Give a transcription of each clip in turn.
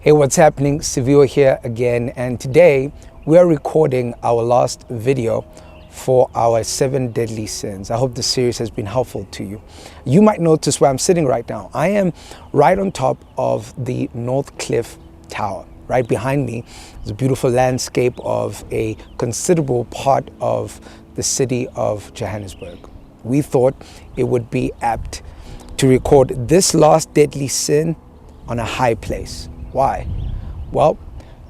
Hey, what's happening? Severe here again, and today we are recording our last video for our 7 deadly sins. I hope this series has been helpful to you. You might notice where I'm sitting right now. I am right on top of the North Cliff Tower. Right behind me is a beautiful landscape of a considerable part of the city of Johannesburg. We thought it would be apt to record this last deadly sin on a high place. Why? Well,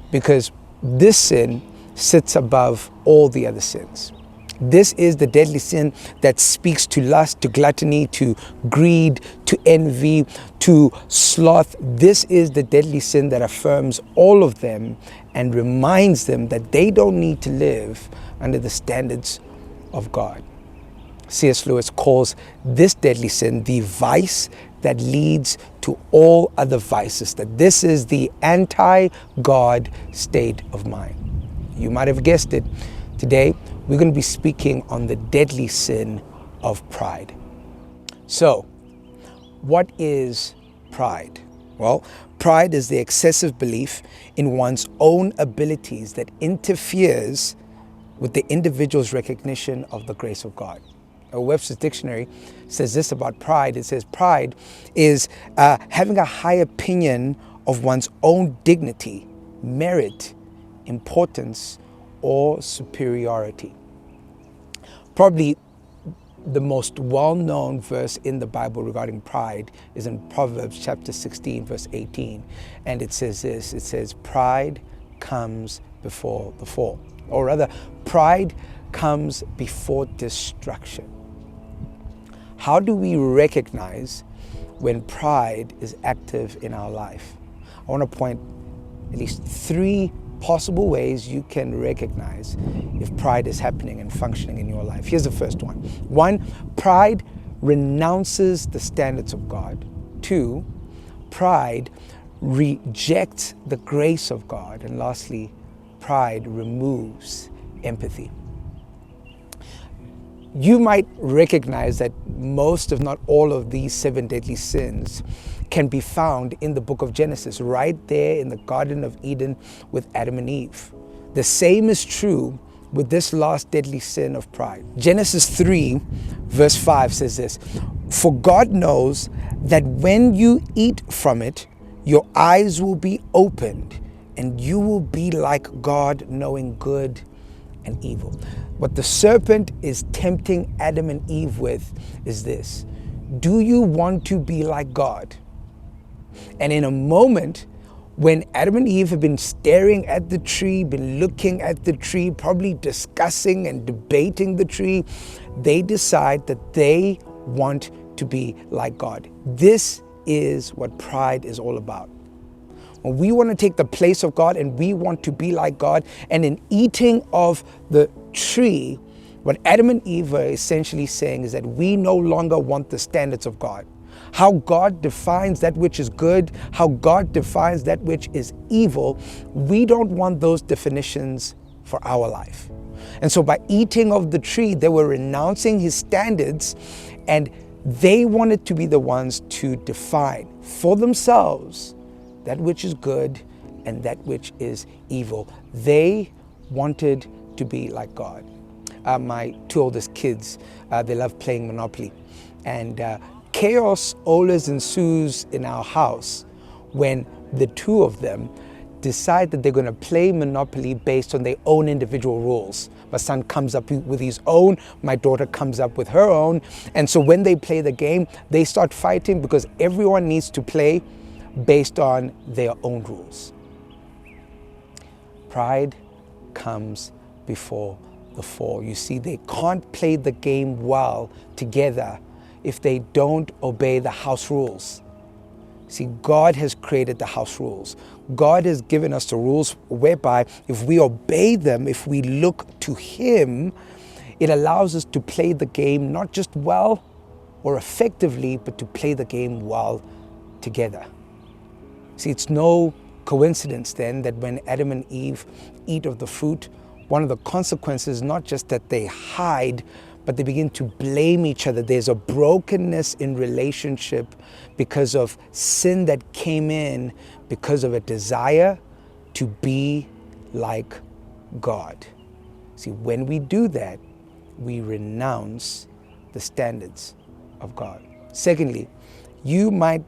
because this sin sits above all the other sins. This is the deadly sin that speaks to lust, to gluttony, to greed, to envy, to sloth. This is the deadly sin that affirms all of them and reminds them that they don't need to live under the standards of God. C.S. Lewis calls this deadly sin the vice that leads to all other vices, that this is the anti-God state of mind. You might have guessed it. Today, we're going to be speaking on the deadly sin of pride. So, what is pride? Well, pride is the excessive belief in one's own abilities that interferes with the individual's recognition of the grace of God. Webster's dictionary says this about pride. It says pride is having a high opinion of one's own dignity, merit, importance, or superiority. Probably the most well-known verse in the Bible regarding pride is in Proverbs chapter 16, verse 18. And it says this, it says, pride comes before the fall. Or rather, pride comes before destruction. How do we recognize when pride is active in our life? I want to point at least 3 possible ways you can recognize if pride is happening and functioning in your life. Here's the first one. 1, pride renounces the standards of God. 2, pride rejects the grace of God. And lastly, pride removes empathy. You might recognize that most, if not all, of these 7 deadly sins can be found in the book of Genesis, right there in the Garden of Eden with Adam and Eve. The same is true with this last deadly sin of pride. Genesis 3, verse 5 says this, "For God knows that when you eat from it, your eyes will be opened, and you will be like God, knowing good and evil." What the serpent is tempting Adam and Eve with is this: do you want to be like God? And in a moment when Adam and Eve have been staring at the tree, been looking at the tree, probably discussing and debating the tree, they decide that they want to be like God. This is what pride is all about. When we want to take the place of God and we want to be like God, and in eating of the tree, what Adam and Eve are essentially saying is that we no longer want the standards of God. How God defines that which is good, how God defines that which is evil, we don't want those definitions for our life. And so by eating of the tree, they were renouncing his standards, and they wanted to be the ones to define for themselves that which is good and that which is evil. They wanted to be like God. My 2 oldest kids, they love playing Monopoly. And chaos always ensues in our house when the 2 of them decide that they're going to play Monopoly based on their own individual rules. My son comes up with his own, my daughter comes up with her own. And so when they play the game, they start fighting because everyone needs to play based on their own rules. Pride comes before the fall. You see, they can't play the game well together if they don't obey the house rules. See, God has created the house rules. God has given us the rules whereby if we obey them, if we look to Him, it allows us to play the game not just well or effectively, but to play the game well together. See, it's no coincidence then that when Adam and Eve eat of the fruit, one of the consequences is not just that they hide, but they begin to blame each other. There's a brokenness in relationship because of sin that came in because of a desire to be like God. See, when we do that, we renounce the standards of God. Secondly, you might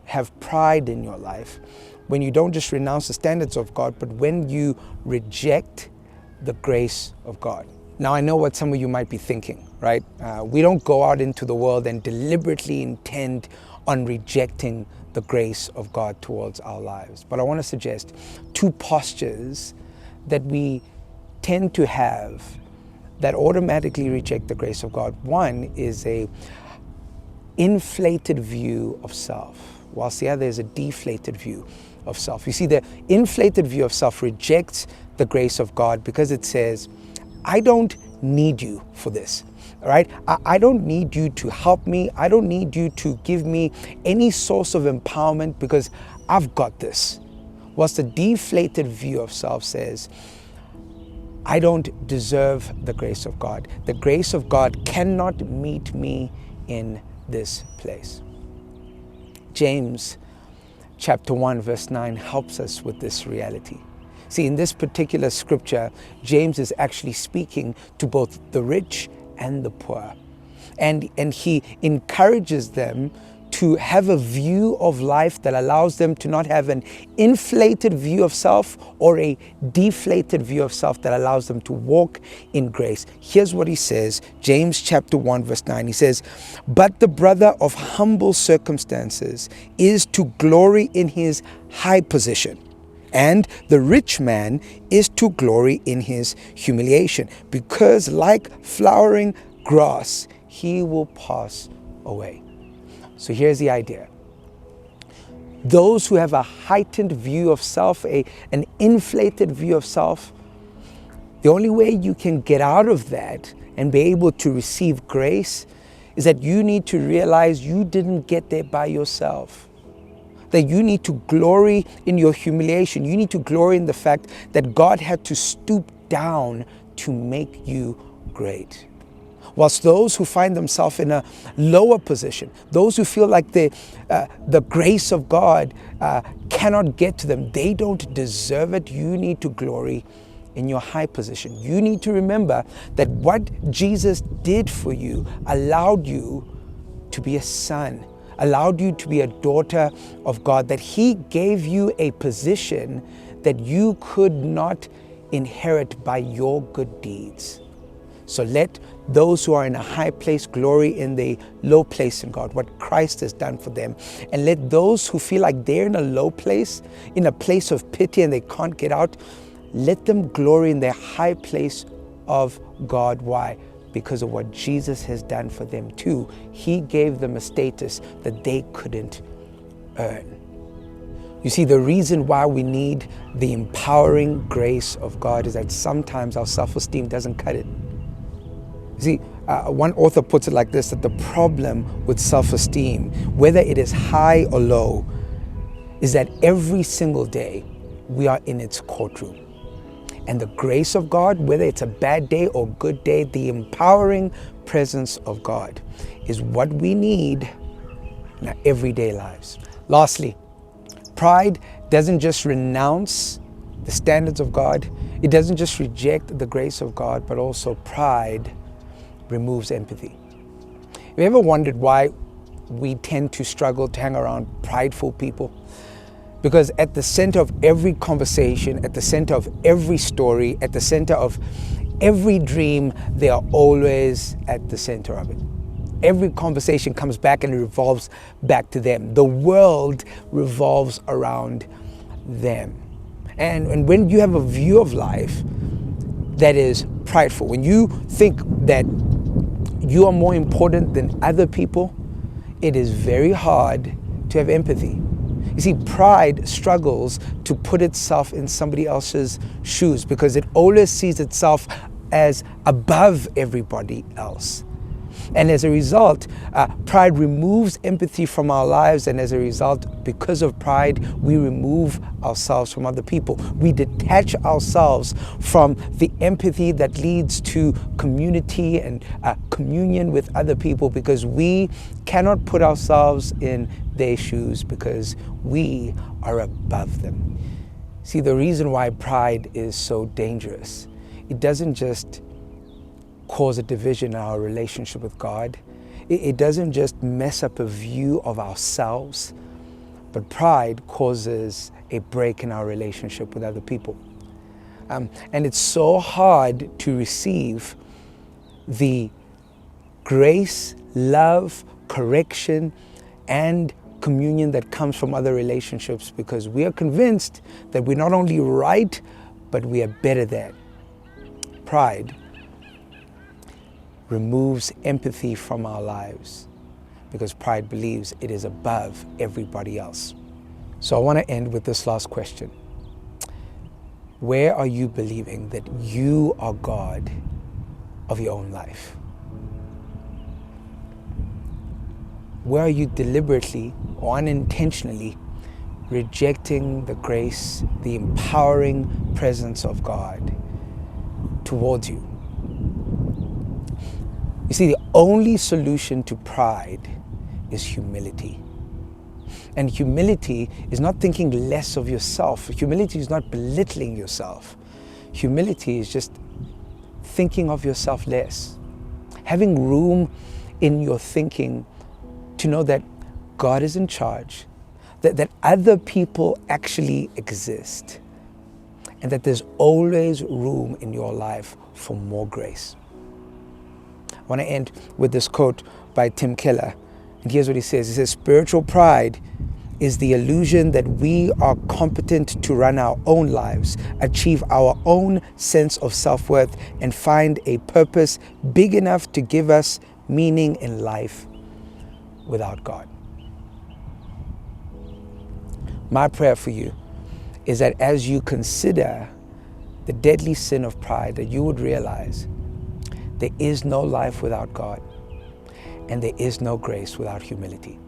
have pride in your life when you don't just renounce the standards of God, but when you reject the grace of God. Now, I know what some of you might be thinking, right? We don't go out into the world and deliberately intend on rejecting the grace of God towards our lives. But I want to suggest two postures that we tend to have that automatically reject the grace of God. One is a inflated view of self, whilst the other is a deflated view of self. You see, the inflated view of self rejects the grace of God because it says, I don't need you for this, all right? I don't need you to help me. I don't need you to give me any source of empowerment because I've got this. Whilst the deflated view of self says, I don't deserve the grace of God. The grace of God cannot meet me in this place. James chapter 1 verse 9 helps us with this reality. See, in this particular scripture, James is actually speaking to both the rich and the poor. And he encourages them to have a view of life that allows them to not have an inflated view of self or a deflated view of self that allows them to walk in grace. Here's what he says, James chapter 1 verse 9. He says, but the brother of humble circumstances is to glory in his high position, and the rich man is to glory in his humiliation, because like flowering grass, he will pass away. So here's the idea. Those who have a heightened view of self, an inflated view of self, the only way you can get out of that and be able to receive grace is that you need to realize you didn't get there by yourself. That you need to glory in your humiliation. You need to glory in the fact that God had to stoop down to make you great. Whilst those who find themselves in a lower position, those who feel like the grace of God cannot get to them, they don't deserve it. You need to glory in your high position. You need to remember that what Jesus did for you allowed you to be a son, allowed you to be a daughter of God, that He gave you a position that you could not inherit by your good deeds. So let those who are in a high place glory in the low place in God, what Christ has done for them. And let those who feel like they're in a low place, in a place of pity and they can't get out, let them glory in their high place of God. Why? Because of what Jesus has done for them too. He gave them a status that they couldn't earn. You see, the reason why we need the empowering grace of God is that sometimes our self-esteem doesn't cut it. You see, one author puts it like this, that the problem with self-esteem, whether it is high or low, is that every single day we are in its courtroom. And the grace of God, whether it's a bad day or good day, the empowering presence of God is what we need in our everyday lives. Lastly, pride doesn't just renounce the standards of God. It doesn't just reject the grace of God, but also pride removes empathy. Have you ever wondered why we tend to struggle to hang around prideful people? Because at the center of every conversation, at the center of every story, at the center of every dream, they are always at the center of it. Every conversation comes back and it revolves back to them. The world revolves around them. And when you have a view of life that is prideful, when you think that you are more important than other people, it is very hard to have empathy. You see, pride struggles to put itself in somebody else's shoes because it always sees itself as above everybody else. And as a result, pride removes empathy from our lives. And as a result, because of pride, we remove ourselves from other people. We detach ourselves from the empathy that leads to community and communion with other people, because we cannot put ourselves in their shoes because we are above them. See, the reason why pride is so dangerous, it doesn't just cause a division in our relationship with God. It doesn't just mess up a view of ourselves, but pride causes a break in our relationship with other people. And it's so hard to receive the grace, love, correction, and communion that comes from other relationships, because we are convinced that we're not only right, but we are better than. Pride removes empathy from our lives because pride believes it is above everybody else. So I want to end with this last question. Where are you believing that you are God of your own life? Where are you deliberately or unintentionally rejecting the grace, the empowering presence of God towards you? You see, the only solution to pride is humility. And humility is not thinking less of yourself. Humility is not belittling yourself. Humility is just thinking of yourself less. Having room in your thinking to know that God is in charge, that other people actually exist, and that there's always room in your life for more grace. I want to end with this quote by Tim Keller. And here's what he says. He says, spiritual pride is the illusion that we are competent to run our own lives, achieve our own sense of self-worth, and find a purpose big enough to give us meaning in life without God. My prayer for you is that as you consider the deadly sin of pride, that you would realize there is no life without God, and there is no grace without humility.